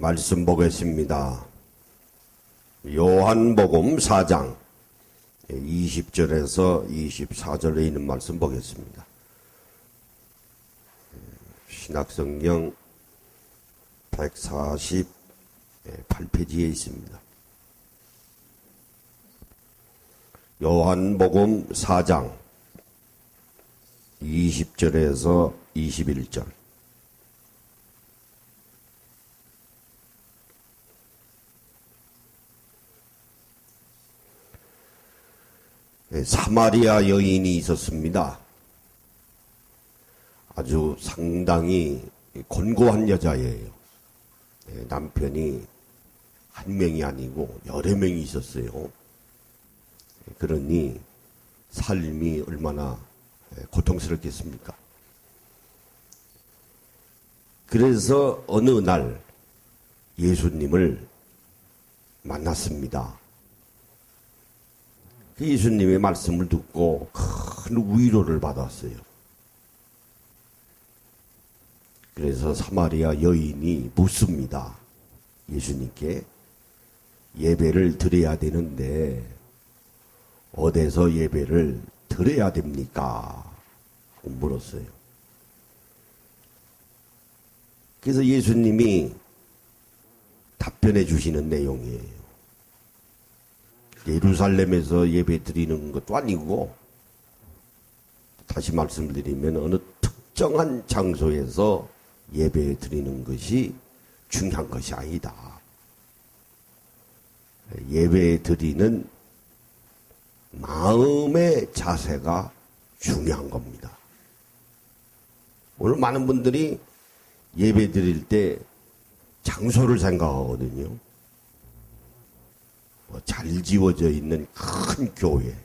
말씀 보겠습니다. 요한복음 4장 20절에서 24절에 있는 말씀 보겠습니다. 신약성경 148페이지에 있습니다. 요한복음 4장 20절에서 21절. 사마리아 여인이 있었습니다. 아주 상당히 곤고한 여자예요. 남편이 한 명이 아니고 여러 명이 있었어요. 그러니 삶이 얼마나 고통스럽겠습니까? 그래서 어느 날 예수님을 만났습니다. 예수님의 말씀을 듣고 큰 위로를 받았어요. 그래서 사마리아 여인이 묻습니다. 예수님께 예배를 드려야 되는데 어디서 예배를 드려야 됩니까? 물었어요. 그래서 예수님이 답변해 주시는 내용이에요. 예루살렘에서 예배 드리는 것도 아니고, 다시 말씀드리면 어느 특정한 장소에서 예배 드리는 것이 중요한 것이 아니다. 예배 드리는 마음의 자세가 중요한 겁니다. 오늘 많은 분들이 예배 드릴 때 장소를 생각하거든요. 잘 지어져 있는 큰 교회,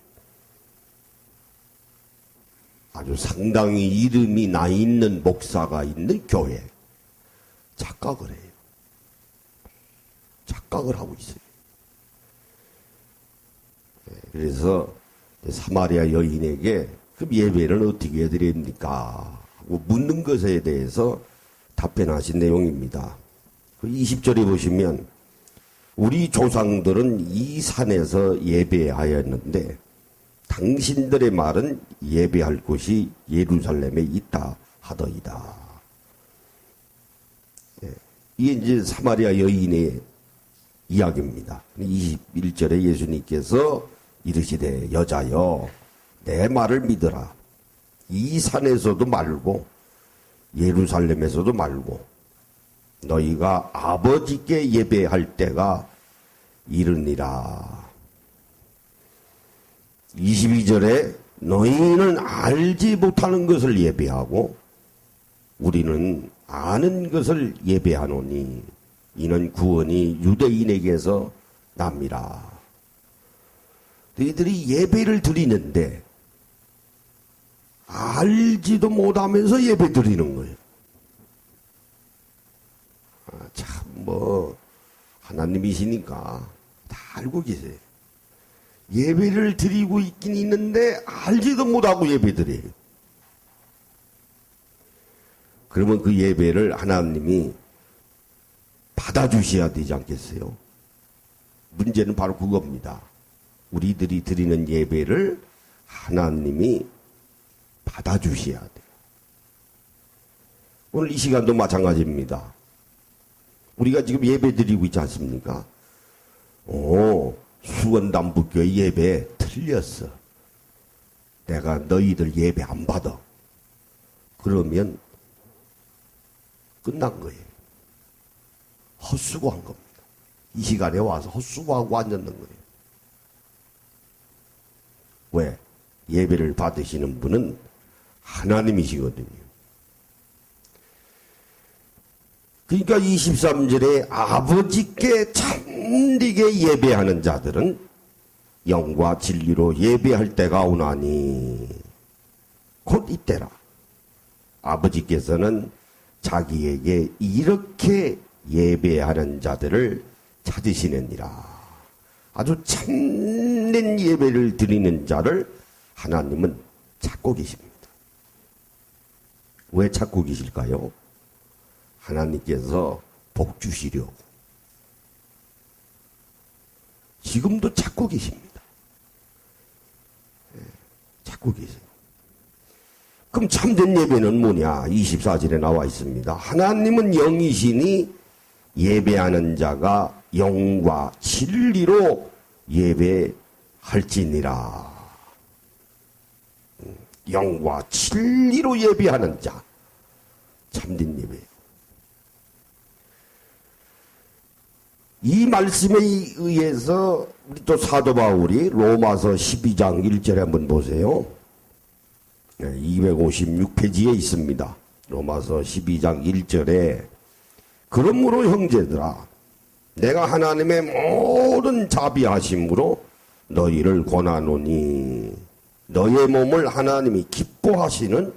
아주 상당히 이름이 나 있는 목사가 있는 교회, 착각을 해요. 착각을 하고 있어요. 그래서 사마리아 여인에게 그럼 예배를 어떻게 드립니까? 하고 묻는 것에 대해서 답변하신 내용입니다. 20절에 보시면 우리 조상들은 이 산에서 예배하였는데 당신들의 말은 예배할 곳이 예루살렘에 있다 하더이다. 이게 이제 사마리아 여인의 이야기입니다. 21절에 예수님께서 이르시되 여자여 내 말을 믿으라. 이 산에서도 말고 예루살렘에서도 말고 너희가 아버지께 예배할 때가 이르니라. 22절에 너희는 알지 못하는 것을 예배하고 우리는 아는 것을 예배하노니 이는 구원이 유대인에게서 납니다. 너희들이 예배를 드리는데 알지도 못하면서 예배 드리는 거예요. 참 하나님이시니까 다 알고 계세요. 예배를 드리고 있긴 있는데 알지도 못하고 예배 드려요. 그러면 그 예배를 하나님이 받아주셔야 되지 않겠어요? 문제는 바로 그겁니다. 우리들이 드리는 예배를 하나님이 받아주셔야 돼요. 오늘 이 시간도 마찬가지입니다. 우리가 지금 예배 드리고 있지 않습니까? 수원담북교회 예배 틀렸어. 내가 너희들 예배 안 받아. 그러면 끝난 거예요. 헛수고한 겁니다. 이 시간에 와서 헛수고하고 앉았는 거예요. 왜? 예배를 받으시는 분은 하나님이시거든요. 그러니까 23절에 아버지께 참되게 예배하는 자들은 영과 진리로 예배할 때가 오나니 곧 이때라. 아버지께서는 자기에게 이렇게 예배하는 자들을 찾으시느니라. 아주 참된 예배를 드리는 자를 하나님은 찾고 계십니다. 왜 찾고 계실까요? 하나님께서 복 주시려고, 지금도 찾고 계십니다. 찾고 계세요. 그럼 참된 예배는 뭐냐? 24절에 나와 있습니다. 하나님은 영이시니 예배하는 자가 영과 진리로 예배할지니라. 영과 진리로 예배하는 자, 참된 예배. 이 말씀에 의해서 우리 또 사도 바울이 로마서 12장 1절에 한번 보세요. 256페이지에 있습니다. 로마서 12장 1절에 그러므로 형제들아 내가 하나님의 모든 자비하심으로 너희를 권하노니 너의 몸을 하나님이 기뻐하시는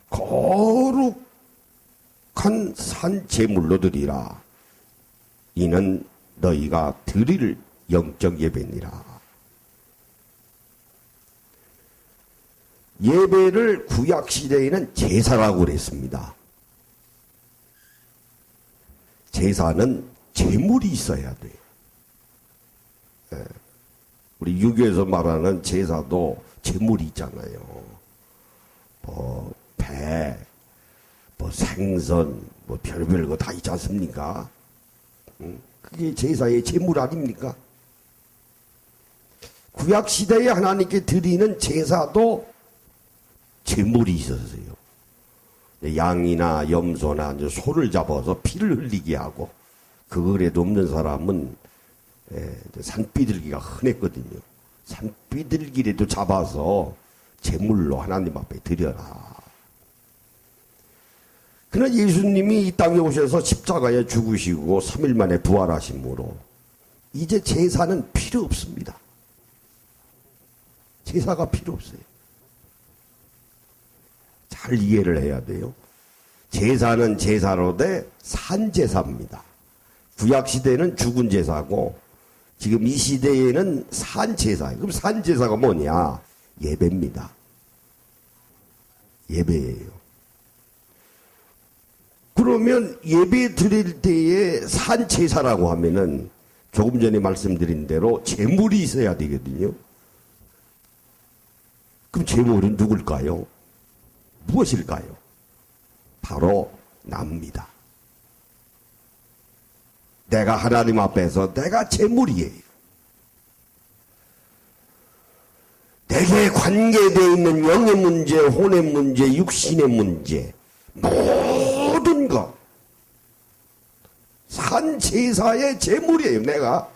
거룩한 산 제물로 드리라. 이는 너희가 드릴 영적 예배니라. 예배를 구약시대에는 제사라고 그랬습니다. 제사는 제물이 있어야 돼요. 우리 유교에서 말하는 제사도 제물이 있잖아요. 배, 생선, 별별 거 다 있지 않습니까? 그게 제사의 제물 아닙니까? 구약시대에 하나님께 드리는 제사도 제물이 있었어요. 양이나 염소나 소를 잡아서 피를 흘리게 하고, 그거라도 없는 사람은 산비둘기가 흔했거든요. 산비둘기라도 잡아서 제물로 하나님 앞에 드려라. 그러나 예수님이 이 땅에 오셔서 십자가에 죽으시고 3일 만에 부활하심으로 이제 제사는 필요 없습니다. 제사가 필요 없어요. 잘 이해를 해야 돼요. 제사는 제사로 돼 산제사입니다. 구약시대에는 죽은 제사고 지금 이 시대에는 산제사예요. 그럼 산제사가 뭐냐? 예배입니다. 예배예요. 그러면 예배 드릴 때에 산제사라고 하면은 조금 전에 말씀드린 대로 제물이 있어야 되거든요. 그럼 제물은 누굴까요? 무엇일까요? 바로 납니다. 내가 하나님 앞에서 내가 제물이에요. 내게 관계되어 있는 영의 문제, 혼의 문제, 육신의 문제, 모든 것 산제사의 제물이에요. 내가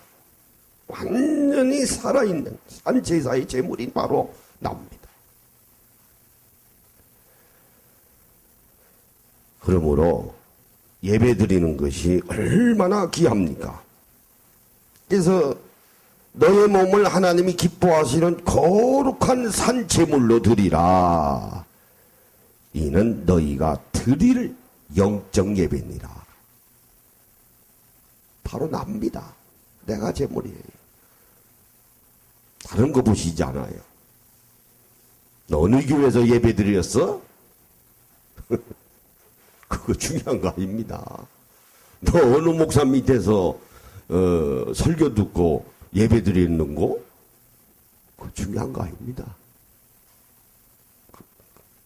완전히 살아있는 산제사의 제물이 바로 납니다. 그러므로 예배 드리는 것이 얼마나 귀합니까? 그래서 너의 몸을 하나님이 기뻐하시는 거룩한 산제물로 드리라. 이는 너희가 드릴 영적 예배니라. 바로 납니다. 내가 제물이에요. 다른 거 보시지 않아요. 너 어느 교회에서 예배 드렸어? 그거 중요한 거 아닙니다. 너 어느 목사 밑에서 설교 듣고 예배 드리는 거? 그거 중요한 거 아닙니다.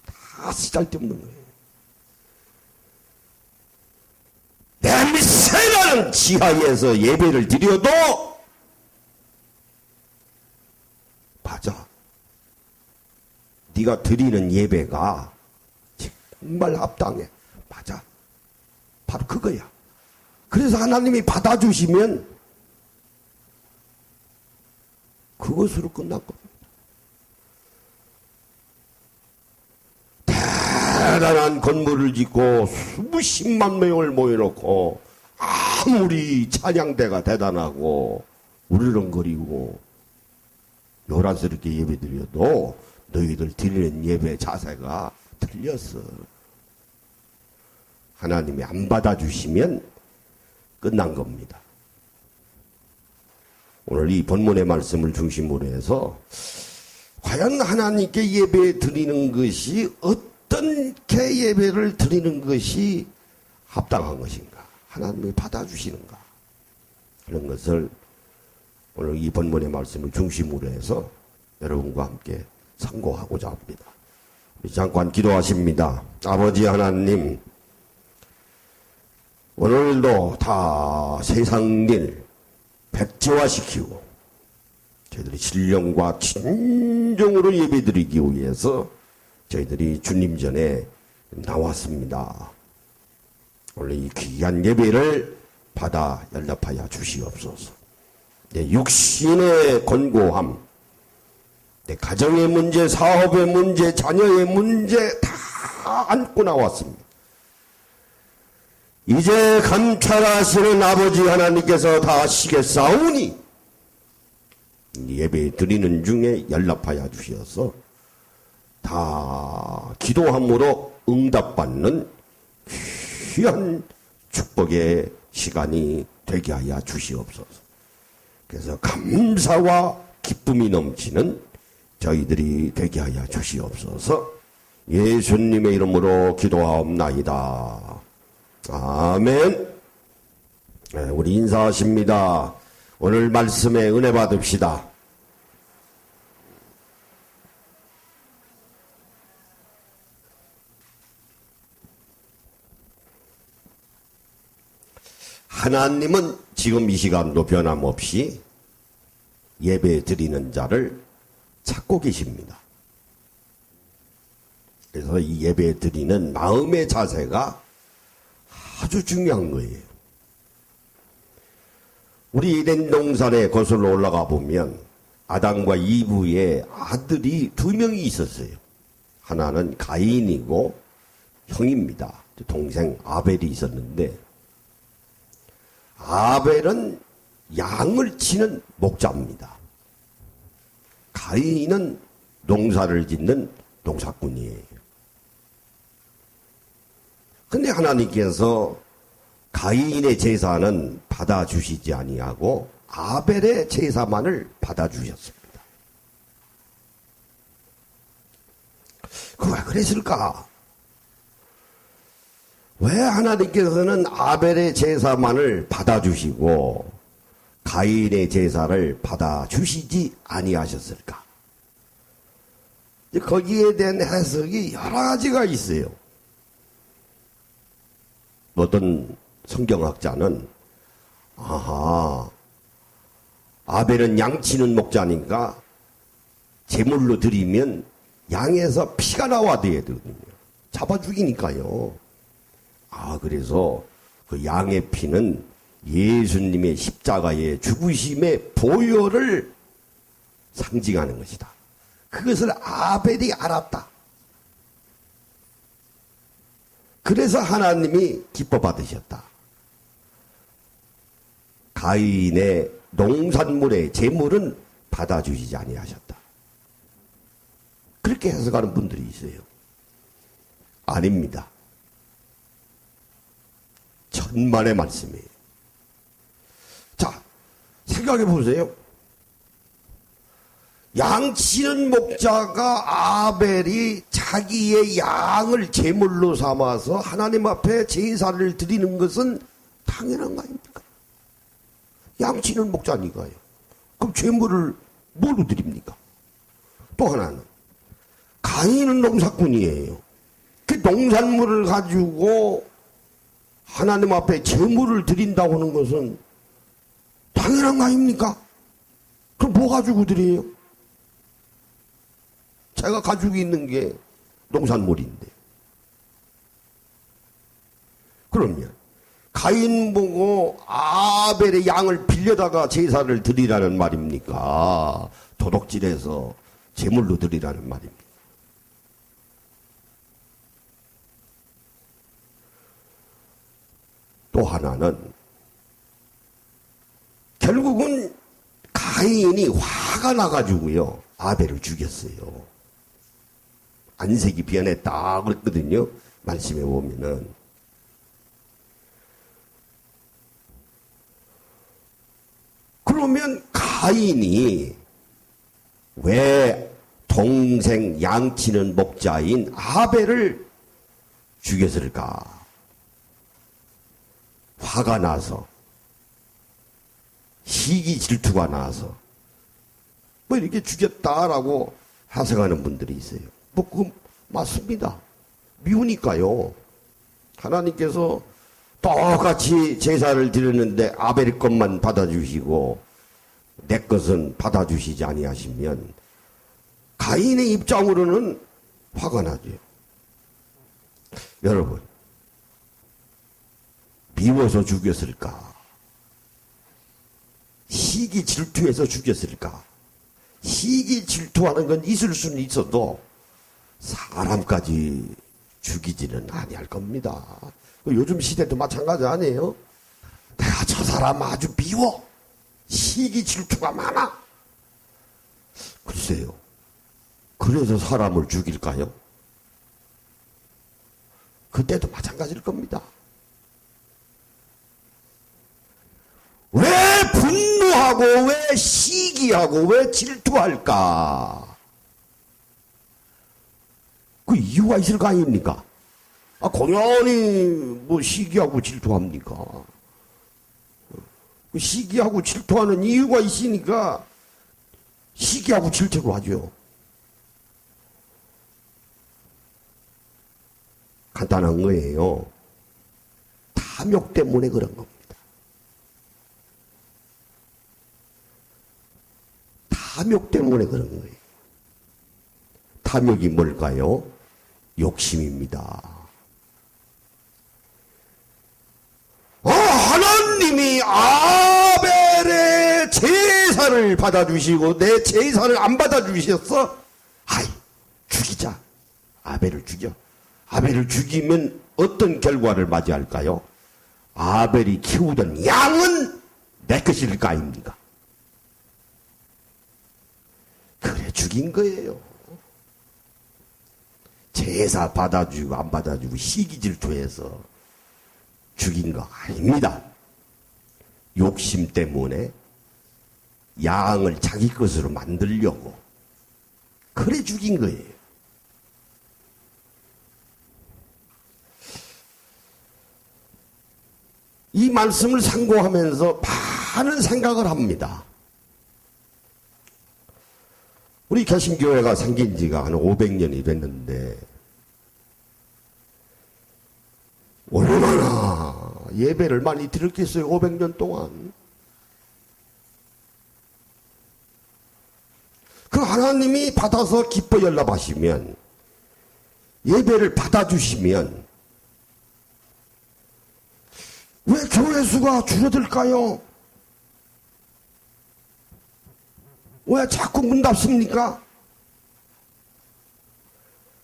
다 쓰잘데없는 거예요. 내 미세라는 지하에서 예배를 드려도 맞아. 네가 드리는 예배가 정말 합당해. 맞아. 바로 그거야. 그래서 하나님이 받아주시면 그것으로 끝난 겁니다. 대단한 건물을 짓고 수십만 명을 모여놓고 아무리 찬양대가 대단하고 우르렁거리고 요란스럽게 예배드려도 너희들 드리는 예배 자세가 틀렸어. 하나님이 안 받아주시면 끝난 겁니다. 오늘 이 본문의 말씀을 중심으로 해서 과연 하나님께 예배 드리는 것이 어떻게 예배를 드리는 것이 합당한 것인가? 하나님이 받아주시는가? 그런 것을 오늘 이 본문의 말씀을 중심으로 해서 여러분과 함께 상고하고자 합니다. 잠깐 기도하십니다. 아버지 하나님, 오늘도 다 세상 일 백지화시키고 저희들이 신령과 진정으로 예배드리기 위해서 저희들이 주님 전에 나왔습니다. 오늘 이 귀한 예배를 받아 연락하여 주시옵소서. 내 육신의 권고함, 내 가정의 문제, 사업의 문제, 자녀의 문제 다 안고 나왔습니다. 이제 감찰하시는 아버지 하나님께서 다 하시겠사오니 예배 드리는 중에 연락하여 주셔서 다 기도함으로 응답받는 귀한 축복의 시간이 되게 하여 주시옵소서. 그래서 감사와 기쁨이 넘치는 저희들이 되게 하여 주시옵소서. 예수님의 이름으로 기도하옵나이다. 아멘. 네, 우리 인사하십니다. 오늘 말씀에 은혜 받읍시다. 하나님은 지금 이 시간도 변함없이 예배 드리는 자를 찾고 계십니다. 그래서 이 예배 드리는 마음의 자세가 아주 중요한 거예요. 우리 에덴 동산에 거슬러 올라가 보면 아담과 이브의 아들이 두 명이 있었어요. 하나는 가인이고 형입니다. 동생 아벨이 있었는데 아벨은 양을 치는 목자입니다. 가인은 농사를 짓는 농사꾼이에요. 근데 하나님께서 가인의 제사는 받아주시지 아니하고 아벨의 제사만을 받아주셨습니다. 왜 그랬을까? 왜 하나님께서는 아벨의 제사만을 받아주시고 가인의 제사를 받아주시지 아니하셨을까? 거기에 대한 해석이 여러 가지가 있어요. 어떤 성경학자는 아벨은 양치는 목자니까 제물로 드리면 양에서 피가 나와야 되거든요. 잡아 죽이니까요. 그래서 그 양의 피는 예수님의 십자가의 죽으심의 보혈을 상징하는 것이다. 그것을 아벨이 알았다. 그래서 하나님이 기뻐 받으셨다. 가인의 농산물의 제물은 받아주시지 아니하셨다. 그렇게 해석하는 분들이 있어요. 아닙니다. 천만의 말씀이에요. 자, 생각해 보세요. 양치는 목자가 아벨이 자기의 양을 제물로 삼아서 하나님 앞에 제사를 드리는 것은 당연한 거 아닙니까? 양치는 목자니까요. 그럼 제물을 뭐로 드립니까? 또 하나는 가인은 농사꾼이에요. 그 농산물을 가지고 하나님 앞에 제물을 드린다고 하는 것은 당연한 거 아닙니까? 그럼 뭐 가지고 드려요? 제가 가지고 있는 게 농산물인데. 그러면 가인 보고 아벨의 양을 빌려다가 제사를 드리라는 말입니까? 도둑질해서 제물로 드리라는 말입니까? 또 하나는 결국은 가인이 화가 나가지고요 아벨을 죽였어요. 안색이 변했다 그랬거든요. 말씀에 보면은. 그러면 가인이 왜 동생 양치는 목자인 아벨을 죽였을까? 화가 나서. 시기 질투가 나서 뭐 이렇게 죽였다라고 해석하는 분들이 있어요. 뭐 그건 맞습니다. 미우니까요. 하나님께서 똑같이 제사를 드렸는데 아벨 것만 받아주시고 내 것은 받아주시지 아니하시면 가인의 입장으로는 화가 나죠. 여러분, 미워서 죽였을까? 시기 질투해서 죽였을까? 시기 질투하는 건 있을 수는 있어도 사람까지 죽이지는 아니할 겁니다. 요즘 시대도 마찬가지 아니에요? 내가 저 사람 아주 미워. 시기 질투가 많아. 글쎄요. 그래서 사람을 죽일까요? 그때도 마찬가지일 겁니다. 왜 분노하고 왜 시기하고 왜 질투할까? 그 이유가 있을 거 아닙니까? 공연히 뭐 시기하고 질투합니까? 시기하고 질투하는 이유가 있으니까 시기하고 질투를 하죠. 간단한 거예요. 탐욕 때문에 그런 겁니다. 탐욕 때문에 그런 거예요. 탐욕이 뭘까요? 욕심입니다. 하나님이 아벨의 제사를 받아주시고 내 제사를 안 받아주셨어? 아이, 죽이자. 아벨을 죽여. 아벨을 죽이면 어떤 결과를 맞이할까요? 아벨이 키우던 양은 내 것일 거 아닙니까? 그래 죽인 거예요. 제사 받아주고 안 받아주고 시기질투해서 죽인 거 아닙니다. 욕심 때문에 양을 자기 것으로 만들려고 그래 죽인 거예요. 이 말씀을 상고하면서 많은 생각을 합니다. 우리 개신교회가 생긴 지가 한 500년이 됐는데 얼마나 예배를 많이 드렸겠어요. 500년 동안. 그 하나님이 받아서 기뻐 연락하시면 예배를 받아주시면 왜 교회 수가 줄어들까요? 왜 자꾸 문 닫습니까?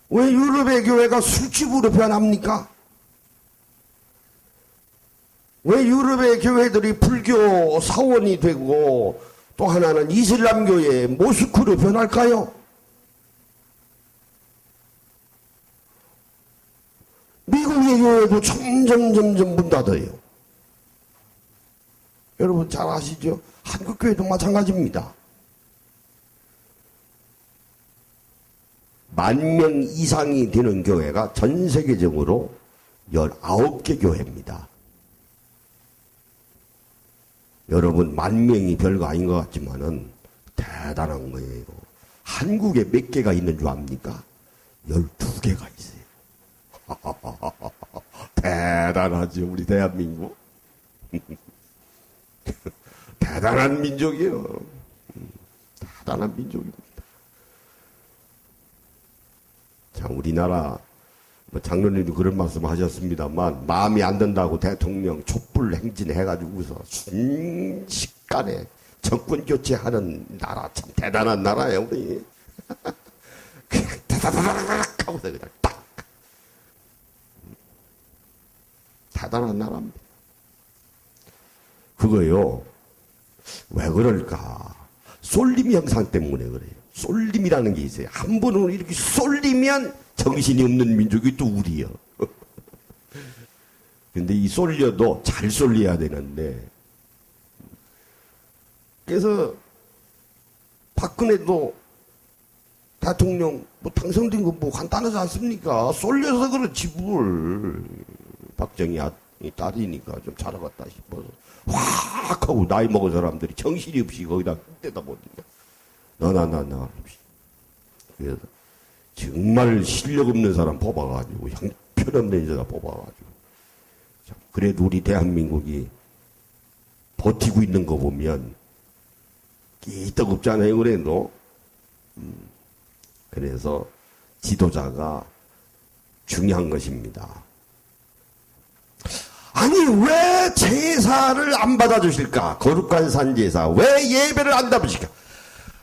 왜 유럽의 교회가 술집으로 변합니까? 왜 유럽의 교회들이 불교 사원이 되고 또 하나는 이슬람교의 모스크로 변할까요? 미국의 교회도 점점 문 닫아요. 여러분 잘 아시죠? 한국교회도 마찬가지입니다. 10,000명 이상이 되는 교회가 전 세계적으로 19개 교회입니다. 여러분 10,000명이 별거 아닌 것 같지만은 대단한 거예요. 한국에 몇 개가 있는 줄 압니까? 12개가 있어요. 대단하죠, 우리 대한민국. 대단한 민족이에요. 대단한 민족입니다. 참, 우리나라, 장로님도 그런 말씀 하셨습니다만, 마음이 안 든다고 대통령 촛불 행진해가지고서 순식간에 정권 교체하는 나라, 참 대단한 나라예요, 우리. 그냥 다다다닥 하고서 그냥 딱. 대단한 나라입니다. 그거요, 왜 그럴까? 쏠림 현상 때문에 그래요. 쏠림이라는 게 있어요. 한 번은 이렇게 쏠리면 정신이 없는 민족이 또 우리요. 근데 이 쏠려도 잘 쏠려야 되는데. 그래서 박근혜도 대통령 뭐 당선된 거 뭐 간단하지 않습니까? 쏠려서 그렇지 뭘. 박정희 이 딸이니까 좀 잘하겠다 싶어서 확 하고 나이 먹은 사람들이 정신이 없이 거기다 떼다 보니까 나 그래서 정말 실력 없는 사람 뽑아가지고 형편없는 여자 뽑아가지고 그래도 우리 대한민국이 버티고 있는 거 보면 끼떡없잖아요. 그래도 그래서 지도자가 중요한 것입니다. 아니 왜 제사를 안 받아주실까? 거룩한 산제사 왜 예배를 안 받으실까?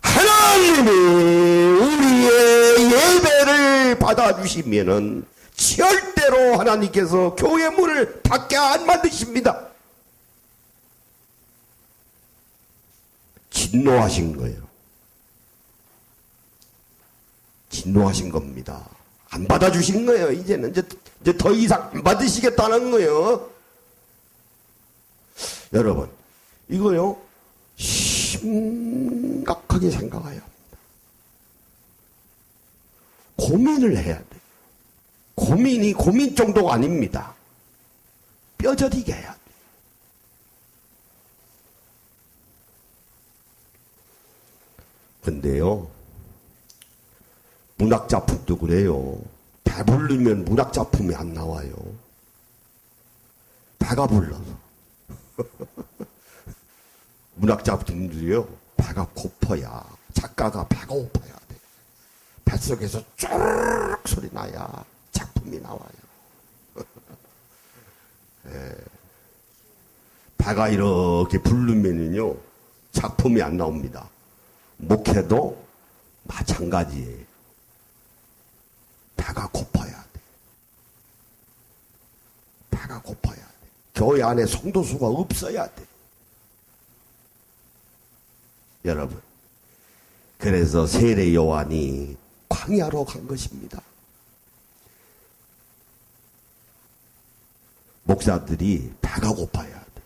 하나님이 우리의 예배를 받아주시면은 절대로 하나님께서 교회 문을 닫게 안 만드십니다. 진노하신 거예요. 진노하신 겁니다. 안 받아주신 거예요. 이제는 이제 더 이상 안 받으시겠다는 거예요. 여러분 이거요 심각하게 생각해야 합니다. 고민을 해야 돼요. 고민이 고민 정도가 아닙니다. 뼈저리게 해야 돼요. 근데요 문학작품도 그래요. 배부르면 문학작품이 안 나와요. 배가 불러서. 문학작품들이요 배가 고파야 작가가 배가 고파야 돼. 뱃속에서 쪼르륵 소리 나야 작품이 나와요. 예. 배가 이렇게 부르면은요 작품이 안 나옵니다. 목회도 마찬가지예요. 배가 고파야 돼. 배가 고파야 돼. 교회 안에 성도수가 없어야 돼. 여러분 그래서 세례 요한이 광야로 간 것입니다. 목사들이 배가 고파야 돼.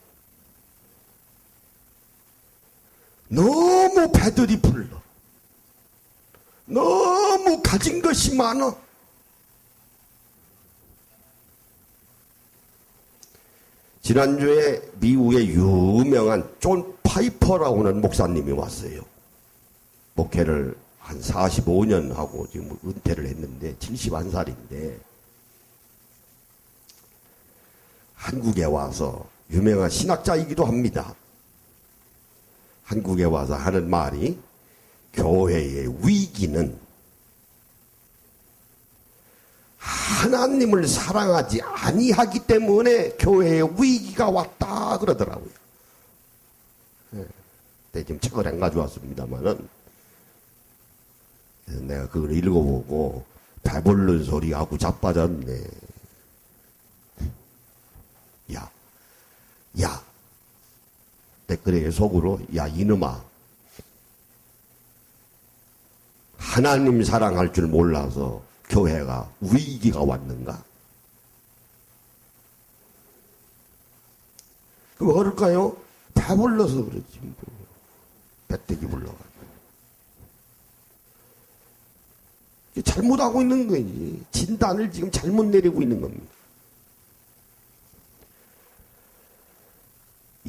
너무 배들이 불러. 너무 가진 것이 많아. 지난주에 미국의 유명한 존 파이퍼라고 하는 목사님이 왔어요. 목회를 한 45년 하고 지금 은퇴를 했는데 71살인데 한국에 와서 유명한 신학자이기도 합니다. 한국에 와서 하는 말이 교회의 위기는 하나님을 사랑하지 아니하기 때문에 교회에 위기가 왔다 그러더라고요. 네, 지금 책을 안 가져왔습니다만은 내가 그걸 읽어보고 배부른 소리하고 자빠졌네. 야 댓글에 속으로 야 이놈아 하나님 사랑할 줄 몰라서 교회가 위기가 왔는가? 그럼 어떨까요? 배불러서 그렇지 뭐. 배때기 불러가지고 잘못하고 있는 거지. 진단을 지금 잘못 내리고 있는 겁니다.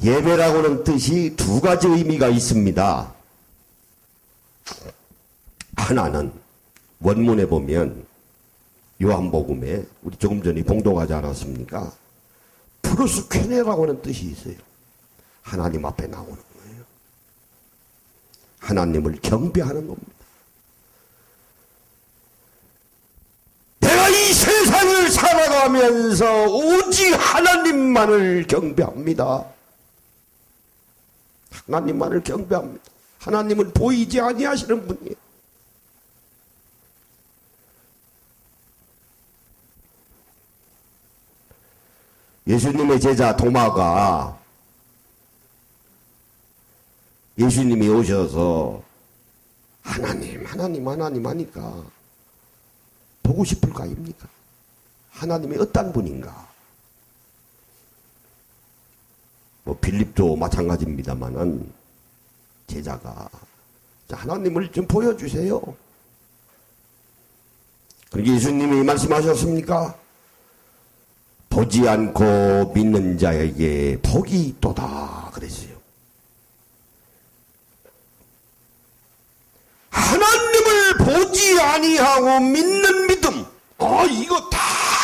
예배라고는 뜻이 두 가지 의미가 있습니다. 하나는 원문에 보면 요한복음에 우리 조금 전에 봉독하지 않았습니까? 프로스케네라고 하는 뜻이 있어요. 하나님 앞에 나오는 거예요. 하나님을 경배하는 겁니다. 내가 이 세상을 살아가면서 오직 하나님만을 경배합니다. 하나님만을 경배합니다. 하나님은 보이지 아니하시는 분이에요. 예수님의 제자 도마가 예수님이 오셔서 하나님 하니까 보고 싶을까 아닙니까? 하나님이 어떤 분인가? 뭐 빌립도 마찬가지입니다만은 제자가 하나님을 좀 보여주세요. 그렇게 예수님이 말씀하셨습니까? 보지 않고 믿는 자에게 복이 있도다 그랬어요. 하나님을 보지 아니하고 믿는 믿음, 이거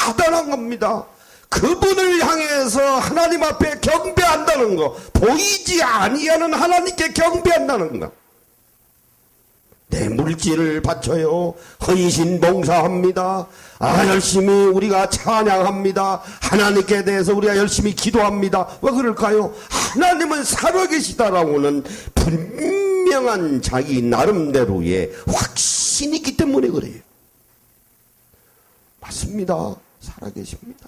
대단한 겁니다. 그분을 향해서 하나님 앞에 경배한다는 거, 보이지 아니하는 하나님께 경배한다는 거. 내 물질을 바쳐요. 헌신 봉사합니다. 열심히 우리가 찬양합니다. 하나님께 대해서 우리가 열심히 기도합니다. 왜 그럴까요? 하나님은 살아계시다라고는 분명한 자기 나름대로의 확신이 있기 때문에 그래요. 맞습니다. 살아계십니다.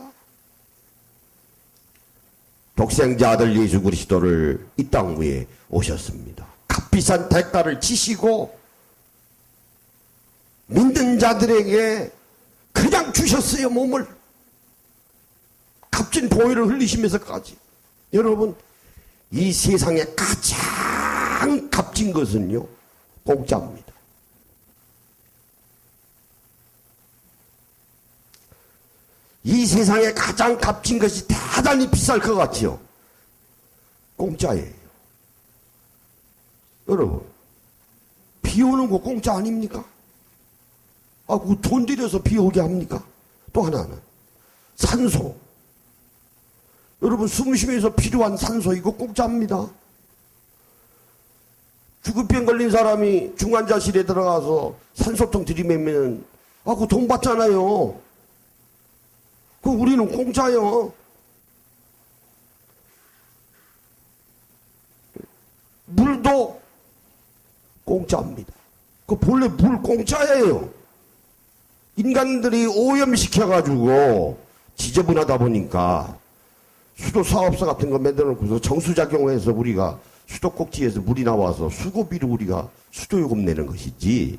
독생자 아들 예수 그리스도를 이 땅 위에 오셨습니다. 값비싼 대가를 지시고 믿는 자들에게 그냥 주셨어요. 몸을 값진 보혈을 흘리시면서까지. 여러분, 이 세상에 가장 값진 것은요, 공짜입니다. 이 세상에 가장 값진 것이 대단히 비쌀 것 같지요. 공짜예요. 여러분, 비 오는 거 공짜 아닙니까? 그 돈 들여서 비 오게 합니까? 또 하나는 산소. 여러분, 숨 쉬면서 필요한 산소, 이거 공짜입니다. 죽을병 걸린 사람이 중환자실에 들어가서 산소통 들이매면 그거 돈 받잖아요. 우리는 공짜요. 물도 공짜입니다. 본래 물 공짜예요. 인간들이 오염시켜가지고 지저분하다 보니까 수도 사업소 같은 거 만들어놓고서 정수작용해서 우리가 수도꼭지에서 물이 나와서 수고비로 우리가 수도요금 내는 것이지.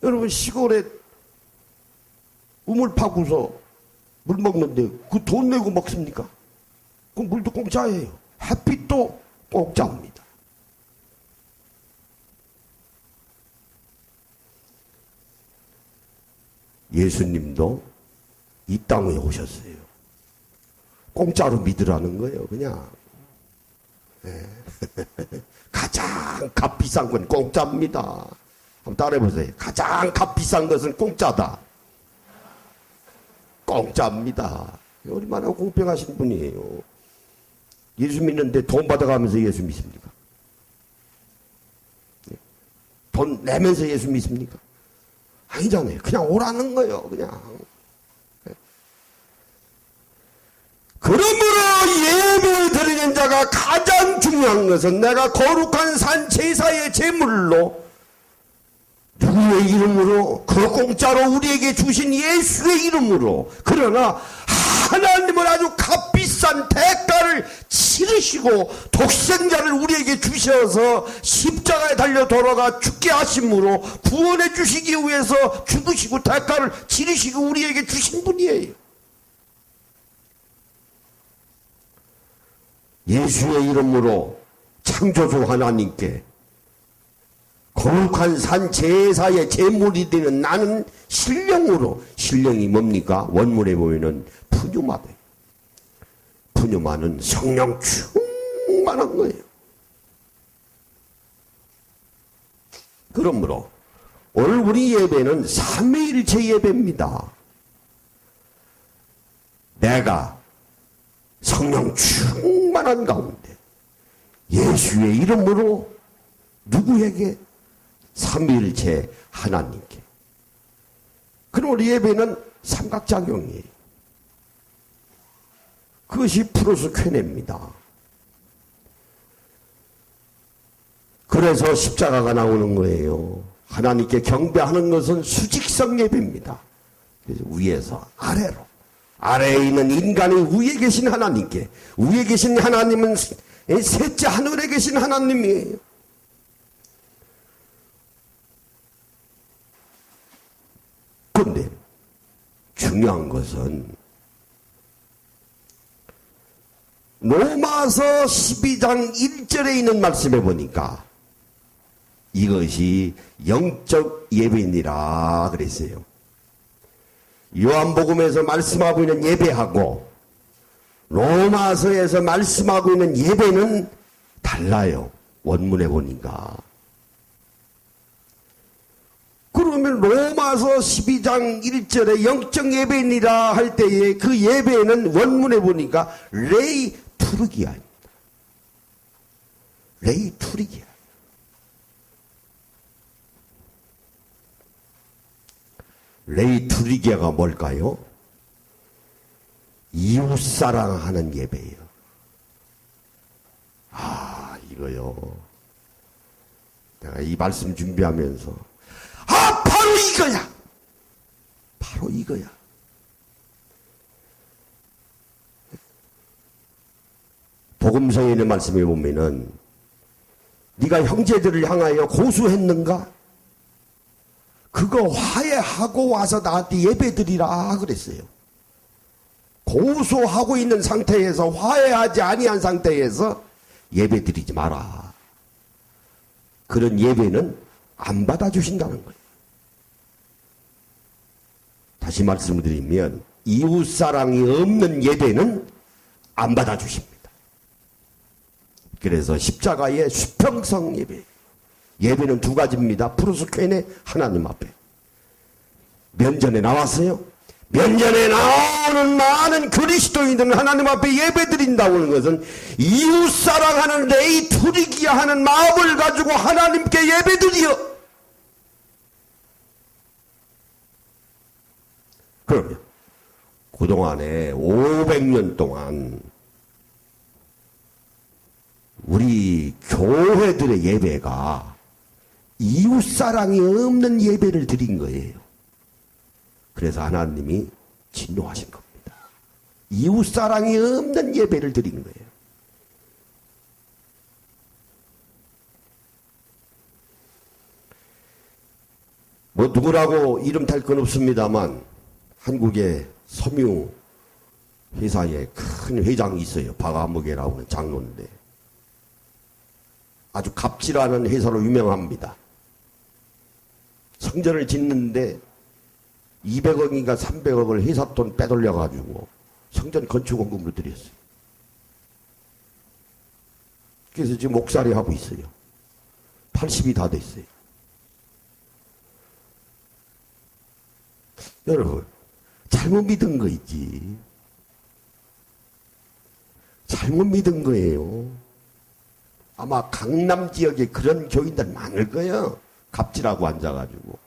여러분, 시골에 우물 파고서 물 먹는데 그 돈 내고 먹습니까? 그 물도 공짜예요. 햇빛도 공짜입니다. 예수님도 이 땅에 오셨어요. 공짜로 믿으라는 거예요, 그냥. 네. 가장 값비싼 건 공짜입니다. 한번 따라해보세요. 가장 값비싼 것은 공짜다. 공짜입니다. 얼마나 공평하신 분이에요. 예수 믿는데 돈 받아가면서 예수 믿습니까? 돈 내면서 예수 믿습니까? 아니잖아요. 그냥 오라는 거예요. 그냥. 그러므로 예배 드리는 자가 가장 중요한 것은 내가 거룩한 산 제사의 제물로 누구의 이름으로, 그 공짜로 우리에게 주신 예수의 이름으로, 그러나 하나님은 아주 값비싼 대가를 치르시고 독생자를 우리에게 주셔서 십자가에 달려 돌아가 죽게 하심으로 구원해 주시기 위해서 죽으시고 대가를 치르시고 우리에게 주신 분이에요. 예수의 이름으로 창조주 하나님께 거룩한 산 제사의 제물이 되는 나는 신령으로, 신령이 뭡니까? 원문에 보면은 푸뉴마다. 푸뉴마는 성령 충만한 거예요. 그러므로 오늘 우리 예배는 삼위일체 예배입니다. 내가 성령 충만한 가운데 예수의 이름으로 누구에게? 삼위일체 하나님께. 그럼 우리 예배는 삼각작용이에요. 그것이 프로스 쾌내입니다. 그래서 십자가가 나오는 거예요. 하나님께 경배하는 것은 수직성 예배입니다. 그래서 위에서 아래로, 아래에 있는 인간이 위에 계신 하나님께, 위에 계신 하나님은 셋째 하늘에 계신 하나님이에요. 그런데 중요한 것은 로마서 12장 1절에 있는 말씀에 보니까 이것이 영적 예배니라 그랬어요. 요한복음에서 말씀하고 있는 예배하고 로마서에서 말씀하고 있는 예배는 달라요. 원문에 보니까. 그러면 로마서 12장 1절에 영적 예배니라 할 때에 그 예배는 원문에 보니까 레이 투르기아입니다. 레이 투르기아. 레이 투르기아가 뭘까요? 이웃사랑하는 예배예요. 아, 이거요. 내가 이 말씀 준비하면서 바로 이거야. 바로 이거야. 복음서에 있는 말씀에 보면은 네가 형제들을 향하여 고수했는가? 그거 화해하고 와서 나한테 예배드리라 그랬어요. 고소하고 있는 상태에서 화해하지 아니한 상태에서 예배드리지 마라. 그런 예배는 안 받아주신다는 거예요. 다시 말씀을 드리면 이웃사랑이 없는 예배는 안 받아주십니다. 그래서 십자가의 수평성 예배. 예배는 두 가지입니다. 프로스케네 하나님 앞에. 면전에 나왔어요. 면전에 나오는 많은 그리스도인들은 하나님 앞에 예배드린다고 하는 것은 이웃사랑하는 레이투리기야 하는 마음을 가지고 하나님께 예배드려. 그러면 그동안에 500년 동안 우리 교회들의 예배가 이웃사랑이 없는 예배를 드린 거예요. 그래서 하나님이 진노하신 겁니다. 이웃사랑이 없는 예배를 드린 거예요. 뭐 누구라고 이름 탈 건 없습니다만 한국의 섬유 회사에 큰 회장이 있어요. 박아무개라고 하는 장로인데 아주 갑질하는 회사로 유명합니다. 성전을 짓는데 200억인가 300억을 회사 돈 빼돌려가지고 성전 건축원금으로 드렸어요. 그래서 지금 옥살이 하고 있어요. 80이 다 됐어요. 여러분, 잘못 믿은 거 있지. 잘못 믿은 거예요. 아마 강남 지역에 그런 교인들 많을 거예요. 갑질하고 앉아가지고.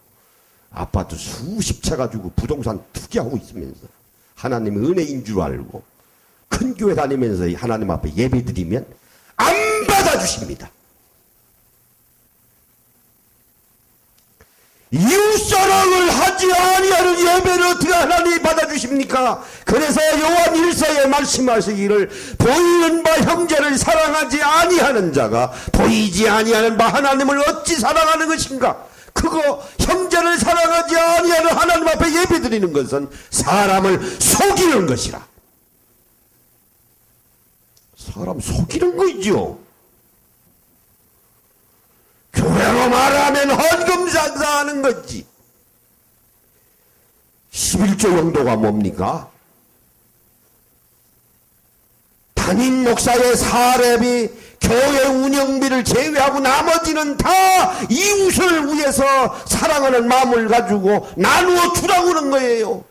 아파트 수십 채 가지고 부동산 투기하고 있으면서 하나님의 은혜인 줄 알고 큰 교회 다니면서 하나님 앞에 예배 드리면 안 받아주십니다. 이웃사랑을 하지 아니하는 예배를 어떻게 하나님이 받아주십니까? 그래서 요한 1서에 말씀하시기를 보이는 바 형제를 사랑하지 아니하는 자가 보이지 아니하는 바 하나님을 어찌 사랑하는 것인가? 그거 형제를 사랑하지 아니하는 하나님 앞에 예배드리는 것은 사람을 속이는 것이라. 사람 속이는 거죠. 교회로 말하면 헌금 장사하는 거지. 11조 용도가 뭡니까? 담임 목사의 사례비, 교회 운영비를 제외하고 나머지는 다 이웃을 위해서 사랑하는 마음을 가지고 나누어 주라고 하는 거예요.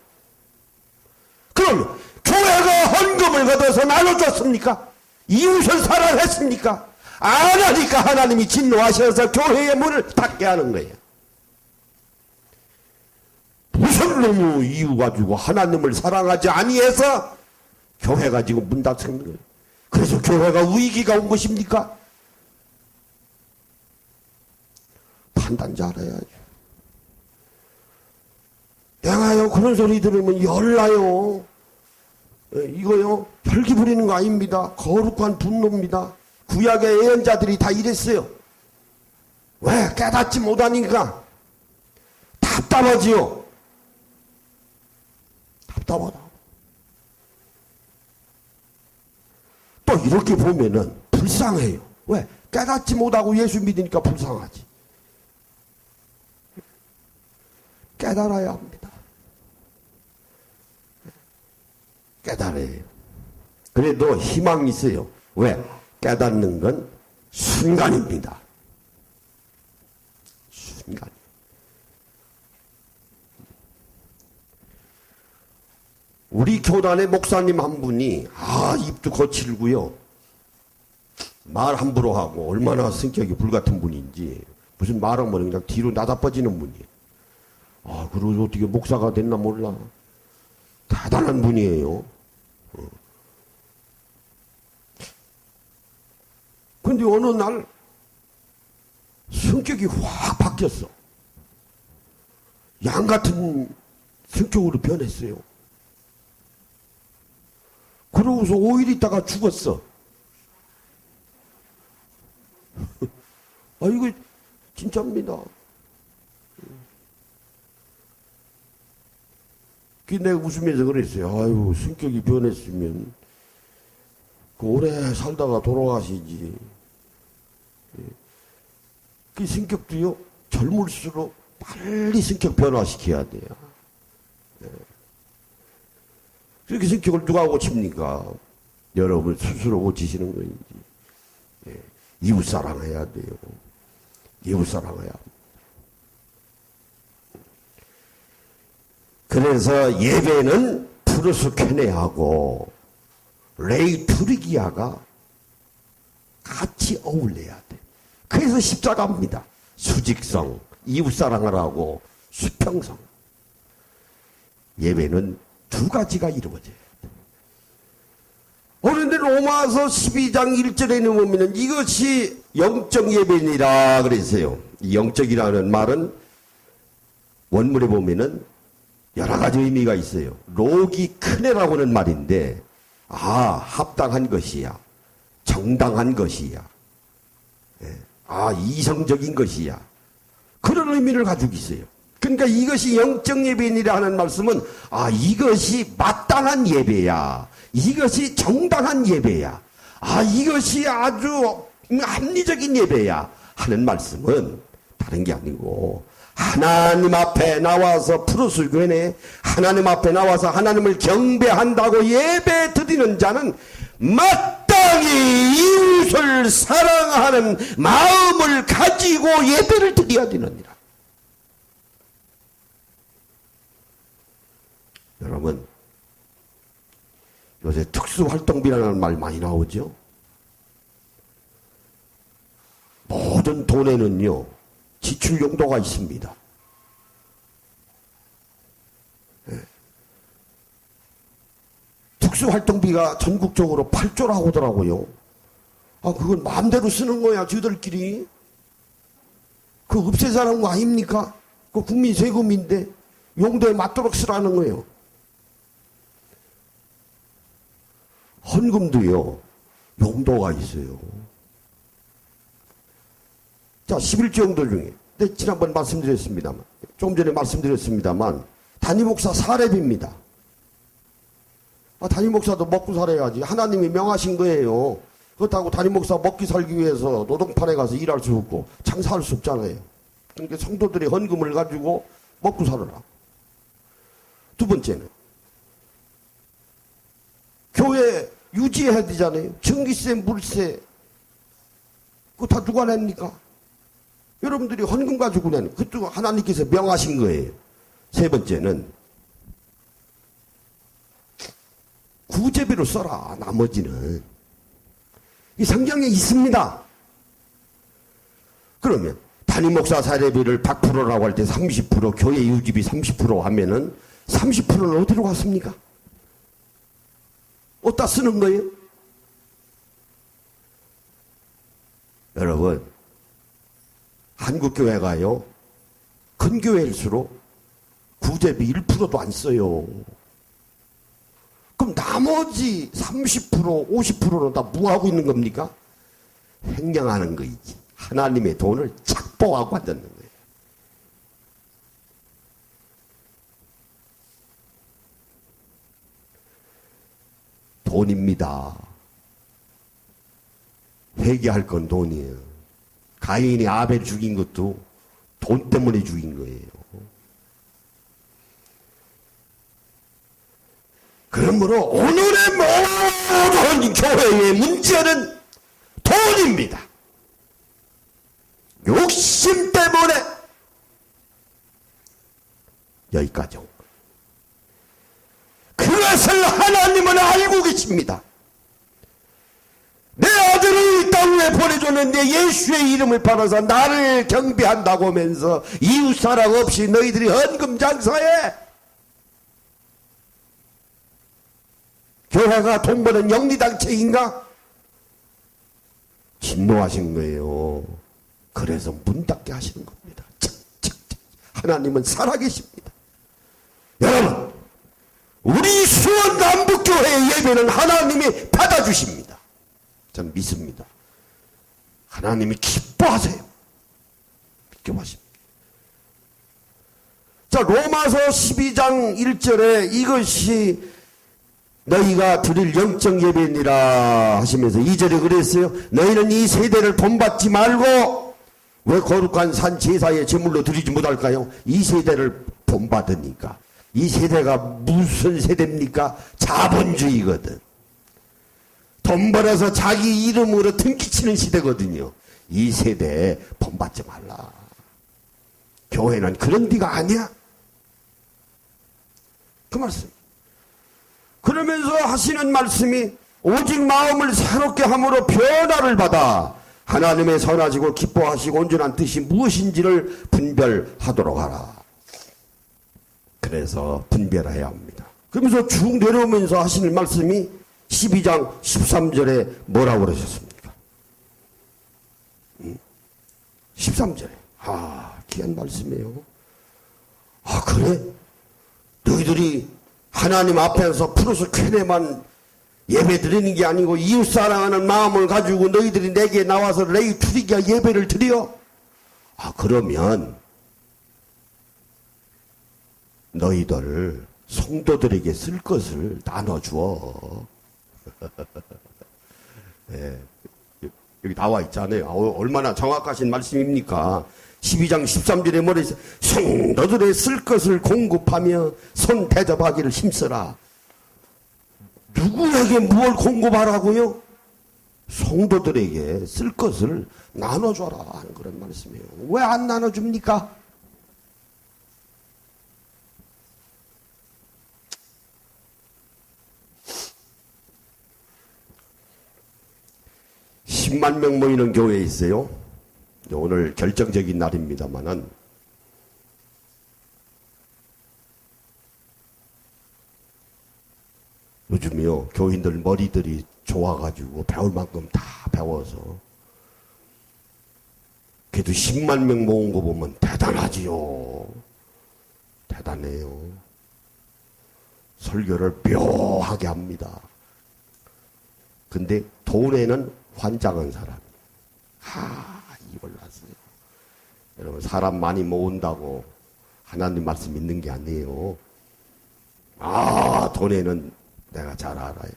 그럼 교회가 헌금을 걷어서 나눠줬습니까? 이웃을 사랑했습니까? 안 하니까 하나님이 진노하셔서 교회의 문을 닫게 하는 거예요. 무슨 놈의 이유 가지고 하나님을 사랑하지 아니해서 교회가 지금 문 닫는 거예요. 그래서 교회가 위기가 온 것입니까? 판단 잘해야죠. 내가요 그런 소리 들으면 열나요. 이거요 혈기 부리는 거 아닙니다. 거룩한 분노입니다. 구약의 예언자들이 다 이랬어요. 왜? 깨닫지 못하니까 답답하지요. 답답하다. 또 이렇게 보면은 불쌍해요. 왜? 깨닫지 못하고 예수 믿으니까 불쌍하지. 깨달아야 합니다. 깨달아요. 그래도 희망이 있어요. 왜? 깨닫는 건 순간입니다. 순간. 우리 교단의 목사님 한 분이 입도 거칠고요. 말 함부로 하고 얼마나 성격이 불같은 분인지 무슨 말하면 그냥 뒤로 나다빠지는 분이에요. 그러고 어떻게 목사가 됐나 몰라. 대단한 분이에요. 근데 어느 날 성격이 확 바뀌었어. 양 같은 성격으로 변했어요. 그러고서 5일 있다가 죽었어. 이거 진짜입니다. 내가 웃으면서 그랬어요. 아유, 성격이 변했으면 오래 살다가 돌아가시지. 그 성격도요, 젊을수록 빨리 성격 변화시켜야 돼요. 그렇게 성격을 누가 고칩니까? 여러분 스스로 고치시는 거인지. 이웃 사랑해야 돼요. 이웃 사랑해야 합니다. 그래서 예배는 브루스 케네하고 레이 투리기아가 같이 어울려야 돼. 그래서 십자가입니다. 수직성, 이웃 사랑을 하고 수평성. 예배는 두 가지가 이루어져야 돼. 그런데 로마서 12장 1절에 보면 이것이 영적 예배니라 그랬어요. 이 영적이라는 말은 원문에 보면은 여러 가지 의미가 있어요. 록이 크네라고 하는 말인데, 합당한 것이야. 정당한 것이야. 이성적인 것이야. 그런 의미를 가지고 있어요. 그러니까 이것이 영적 예배니라 하는 말씀은, 이것이 마땅한 예배야. 이것이 정당한 예배야. 이것이 아주 합리적인 예배야. 하는 말씀은 다른 게 아니고, 하나님 앞에 나와서 프루스 교회에 하나님 앞에 나와서 하나님을 경배한다고 예배 드리는 자는 마땅히 이웃을 사랑하는 마음을 가지고 예배를 드려야 되느니라. 여러분, 요새 특수활동비라는 말 많이 나오죠? 모든 돈에는요, 지출 용도가 있습니다. 특수활동비가 전국적으로 8조라고 하더라고요. 그건 마음대로 쓰는 거야, 저들끼리. 그거 없애자는 거 아닙니까? 그 국민 세금인데 용도에 맞도록 쓰라는 거예요. 헌금도요, 용도가 있어요. 자, 11조용도 중에, 지난번 말씀드렸습니다만, 조금 전에 말씀드렸습니다만, 담임 목사 사례비입니다. 담임 목사도 먹고 살아야지. 하나님이 명하신 거예요. 그렇다고 담임 목사 먹기 살기 위해서 노동판에 가서 일할 수 없고, 장사할 수 없잖아요. 그러니까 성도들이 헌금을 가지고 먹고 살아라. 두 번째는, 교회 유지해야 되잖아요. 전기세, 물세, 그거 다 누가 냅니까? 여러분들이 헌금 가지고 내는, 그것도 하나님께서 명하신 거예요. 세 번째는, 구제비로 써라, 나머지는. 이 성경에 있습니다. 그러면, 담임 목사 사례비를 100%라고 할 때 30%, 교회 유지비 30% 하면은 30%는 어디로 갔습니까? 어디다 쓰는 거예요? 여러분, 한국교회가요, 큰 교회일수록 구제비 1%도 안 써요. 그럼 나머지 30%, 50%는 다 뭐 하고 있는 겁니까? 횡령하는 거이지. 하나님의 돈을 착보하고 앉았는 거예요. 돈입니다. 회개할 건 돈이에요. 가인이 아벨 죽인 것도 돈 때문에 죽인 거예요. 그러므로 오늘의 모든 교회의 문제는 돈입니다. 욕심 때문에 여기까지 온 거예요. 그것을 하나님은 알고 계십니다. 내 아들을 이 땅에 보내줬는데 예수의 이름을 팔아서 나를 경배한다고 하면서 이웃사랑 없이 너희들이 헌금 장사해. 교회가 돈 버는 영리단체인가? 진노하신 거예요. 그래서 문 닫게 하시는 겁니다. 하나님은 살아계십니다. 여러분, 우리 수원 남북교회의 예배는 하나님이 받아주십니다. 저는 믿습니다. 하나님이 기뻐하세요. 기뻐하십니다. 자, 로마서 12장 1절에 이것이 너희가 드릴 영적 예배니라 하시면서 2절에 그랬어요. 너희는 이 세대를 본받지 말고 왜 거룩한 산 제사에 제물로 드리지 못할까요? 이 세대를 본받으니까. 이 세대가 무슨 세대입니까? 자본주의거든. 돈 벌어서 자기 이름으로 등기치는 시대거든요. 이 세대에 본받지 말라. 교회는 그런 데가 아니야. 그 말씀. 그러면서 하시는 말씀이 오직 마음을 새롭게 함으로 변화를 받아 하나님의 선하시고 기뻐하시고 온전한 뜻이 무엇인지를 분별하도록 하라. 그래서 분별해야 합니다. 그러면서 쭉 내려오면서 하시는 말씀이 12장 13절에 뭐라고 그러셨습니까? 13절에 귀한 말씀이에요. 그래? 너희들이 하나님 앞에서 풀어서 쾌내만 예배 드리는 게 아니고 이웃 사랑하는 마음을 가지고 너희들이 내게 나와서 레이투리기와 예배를 드려? 그러면 너희들 성도들에게 쓸 것을 나눠주어. 네, 여기 나와 있잖아요. 얼마나 정확하신 말씀입니까? 12장 13절에 뭐래 있어요? 성도들의 쓸 것을 공급하며 손 대접하기를 힘써라. 누구에게 무엇을 공급하라고요? 성도들에게 쓸 것을 나눠줘라 하는 그런 말씀이에요. 왜 안 나눠줍니까? (10만 명) 모이는 교회에 있어요. 오늘 결정적인 날입니다만은 요즘요 교인들 머리들이 좋아가지고 배울 만큼 다 배워서 그래도 10만 명 모은 거 보면 대단하지요. 대단해요. 설교를 묘하게 합니다. 근데 돈에는 환장한 사람. 이걸 났어요. 여러분, 사람 많이 모은다고 하나님 말씀 믿는 게 아니에요. 돈에는 내가 잘 알아요.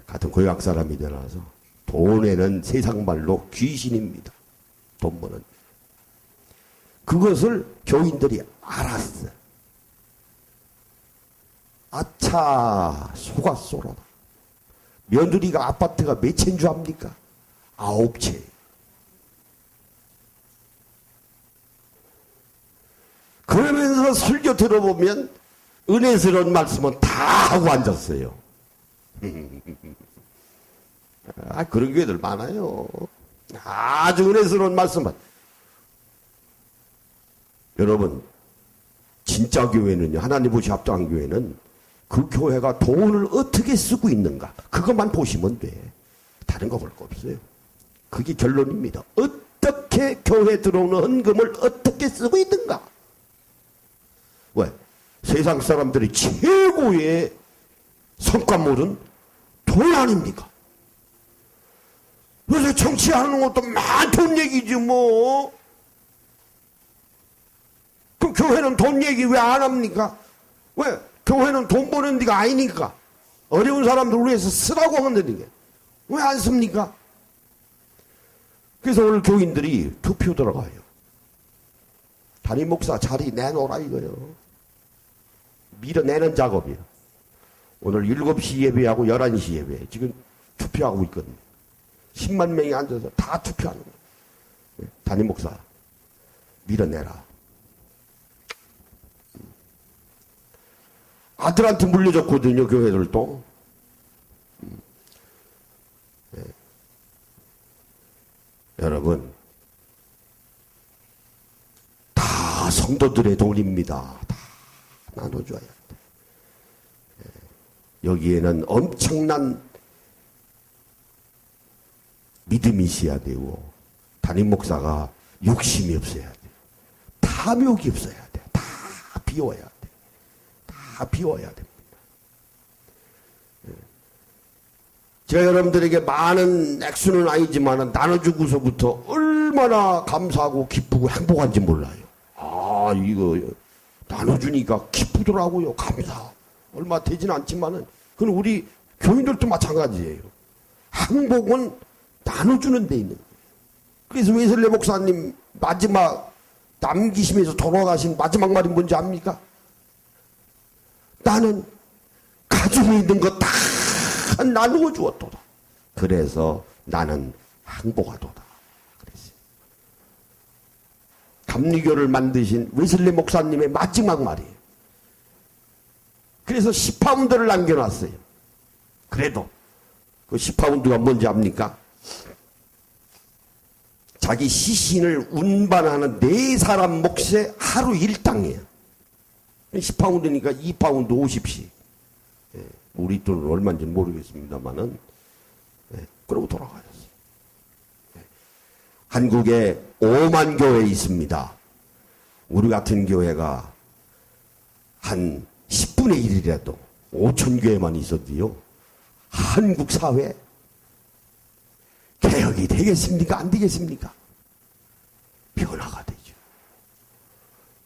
같은 고향 사람이 되어서 돈에는 세상 말로 귀신입니다. 돈 버는. 그것을 교인들이 알았어요. 아차, 속았소라. 며느리가 아파트가 몇 채인 줄 압니까? 9채. 그러면서 설교 들어보면 은혜스러운 말씀은 다 하고 앉았어요. 그런 교회들 많아요. 아주 은혜스러운 말씀만. 여러분, 진짜 교회는요, 하나님 보시 합당한 교회는 그 교회가 돈을 어떻게 쓰고 있는가, 그것만 보시면 돼. 다른 거 볼 거 없어요. 그게 결론입니다. 어떻게 교회 들어오는 헌금을 어떻게 쓰고 있는가. 왜? 세상 사람들이 최고의 성과물은 돈 아닙니까? 요새 정치하는 것도 많던 얘기지 뭐. 그럼 교회는 돈 얘기 왜 안 합니까? 왜? 교회는 돈 버는 데가 아니니까. 어려운 사람들 위해서 쓰라고 하는 게. 왜 안 씁니까? 그래서 오늘 교인들이 투표 들어가요. 담임 목사 자리 내놓으라 이거요. 밀어내는 작업이에요. 오늘 7시 예배하고 11시 예배 지금 투표하고 있거든요. 10만 명이 앉아서 다 투표하는 거예요. 담임 목사 밀어내라. 아들한테 물려줬거든요. 교회들도. 네. 여러분 다 성도들의 돈입니다. 다 나눠줘야 돼. 여기에는 엄청난 믿음이 있어야 되고 담임 목사가 욕심이 없어야 돼. 탐욕이 없어야 돼. 다 비워야 돼. 다 비워야 됩니다. 제가 여러분들에게 많은 액수는 아니지만 나눠주고서부터 얼마나 감사하고 기쁘고 행복한지 몰라요. 아, 이거 나눠주니까 기쁘더라고요. 감사. 얼마 되진 않지만은, 그건 우리 교인들도 마찬가지예요. 행복은 나눠주는 데 있는 거예요. 그래서 웨슬리 목사님 마지막 남기심에서 돌아가신 마지막 말이 뭔지 압니까? 나는 가지고 있는 거 다 나누어 주었도다. 그래서 나는 행복하도다. 그랬어요. 감리교를 만드신 웨슬리 목사님의 마지막 말이에요. 그래서 10파운드를 남겨놨어요. 그래도 그 10파운드가 뭔지 압니까? 자기 시신을 운반하는 4사람 몫의 하루 일당이에요. 10파운드니까 2파운드 50씩. 우리 돈은 얼마인지 모르겠습니다만은, 그러고 돌아가셨어요. 한국에 5만 교회 있습니다. 우리 같은 교회가 한 10분의 1이라도 5천 교회만 있어도요, 한국 사회 개혁이 되겠습니까? 안 되겠습니까? 변화가 되죠.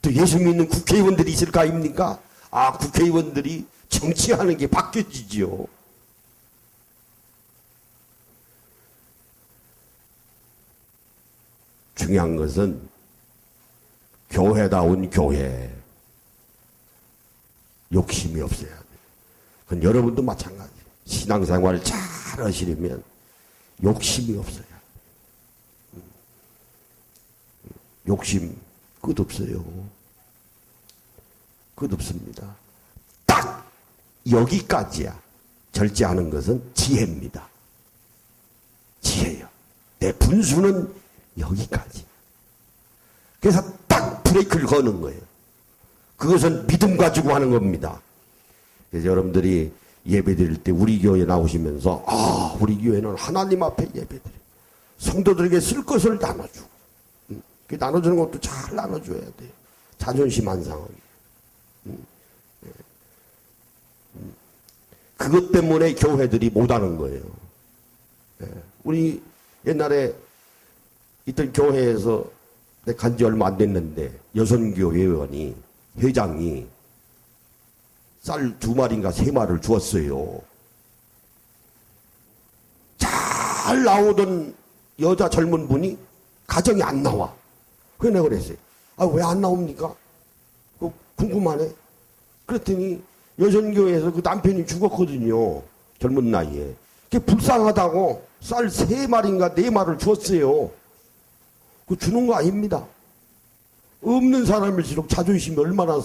또 예수 믿는 국회의원들이 있을 거 아닙니까? 아, 국회의원들이 정치하는 게 바뀌어지지요. 중요한 것은 교회다운 교회. 욕심이 없어야 돼요. 그건 여러분도 마찬가지예요. 신앙생활을 잘 하시려면 욕심이 없어야 돼요. 욕심 끝없어요. 끝없습니다. 딱 여기까지야. 절제하는 것은 지혜입니다. 지혜요. 내 분수는 여기까지. 그래서 딱 브레이크를 거는 거예요. 그것은 믿음 가지고 하는 겁니다. 그래서 여러분들이 예배 드릴 때 우리 교회 나오시면서, 아, 우리 교회는 하나님 앞에 예배 드려. 성도들에게 쓸 것을 나눠주고. 그 나눠주는 것도 잘 나눠줘야 돼요. 자존심 안 상하게. 그것 때문에 교회들이 못하는 거예요. 우리 옛날에 있던 교회에서 내가 간지 얼마 안 됐는데 여선교 회원이 회장이 쌀 2마리인가 3마리를 주었어요. 잘 나오던 여자 젊은 분이 가정이 안 나와. 그래서 내가 그랬어요. 아, 왜 안 나옵니까? 궁금하네. 그랬더니 여선교회에서 그 남편이 죽었거든요. 젊은 나이에. 그게 불쌍하다고 쌀 3마리인가 4마리를 주었어요. 그거 주는 거 아닙니다. 없는 사람일수록 자존심이 얼마나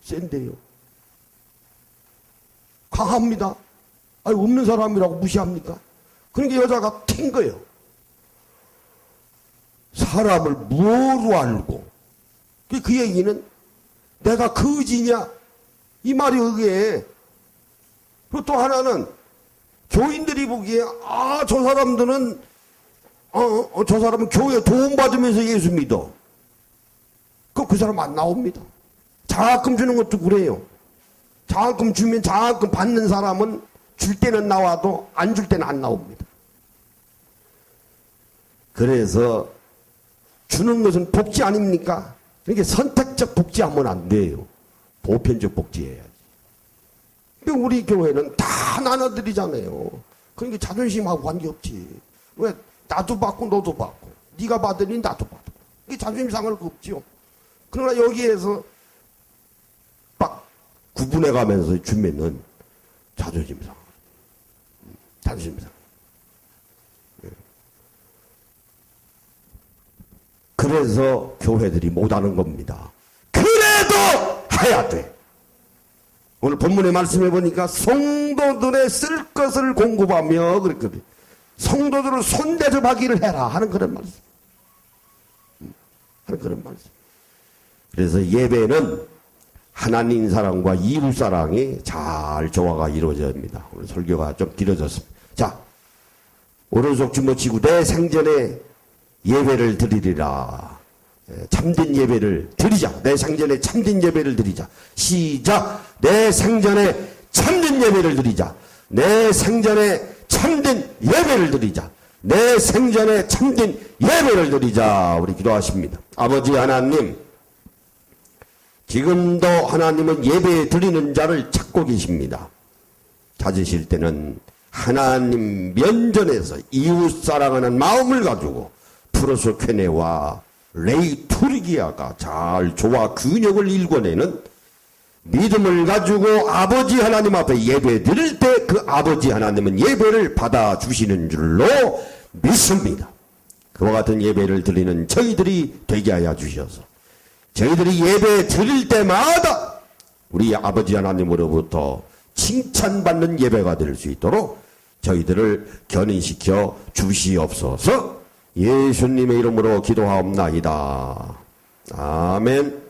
센데요. 강합니다. 아니, 없는 사람이라고 무시합니까? 그러니까 여자가 튄 거예요. 사람을 뭐로 알고. 그 얘기는 내가 거지냐? 이 말이 여기에. 그리고 또 하나는 교인들이 보기에, 아, 저 사람들은, 저 사람은 교회 도움받으면서 예수 믿어. 그 사람 안 나옵니다. 장학금 주는 것도 그래요. 장학금 주면 장학금 받는 사람은 줄 때는 나와도 안 줄 때는 안 나옵니다. 그래서 주는 것은 복지 아닙니까? 그러니까 선택적 복지하면 안 돼요. 보편적 복지해야지. 근데 우리 교회는 다 나눠드리잖아요. 그러니까 자존심하고 관계없지. 왜? 나도 받고 너도 받고 네가 받으니 나도 받고. 이게 자존심 상할 거 없지요. 그러나 여기에서 막 구분해 가면서 주면은 자존심 상하. 자존심 상하. 그래서 교회들이 못하는 겁니다. 그래도 해야 돼. 오늘 본문의 말씀해 보니까 성도들의 쓸 것을 공급하며 그랬거든요. 성도들을 손대접하기를 해라 하는 그런 말씀. 하는 그런 말씀. 그래서 예배는 하나님 사랑과 이웃 사랑이 잘 조화가 이루어집니다. 오늘 설교가 좀 길어졌습니다. 자, 오른손 쥐어치고 내 생전에 예배를 드리리라. 참된 예배를 드리자. 내 생전에 참된 예배를 드리자. 시작. 내 생전에 참된 예배를 드리자. 내 생전에 참된 예배를 드리자. 내 생전에 참된 예배를 드리자. 우리 기도하십니다. 아버지 하나님, 지금도 하나님은 예배 드리는 자를 찾고 계십니다. 찾으실 때는 하나님 면전에서 이웃 사랑하는 마음을 가지고 프로소케네와 레이투르기아가 잘 조화 균형을 일궈내는 믿음을 가지고 아버지 하나님 앞에 예배 드릴 때 그 아버지 하나님은 예배를 받아주시는 줄로 믿습니다. 그와 같은 예배를 드리는 저희들이 되게 하여 주셔서 저희들이 예배 드릴 때마다 우리 아버지 하나님으로부터 칭찬받는 예배가 될 수 있도록 저희들을 견인시켜 주시옵소서. 예수님의 이름으로 기도하옵나이다. 아멘.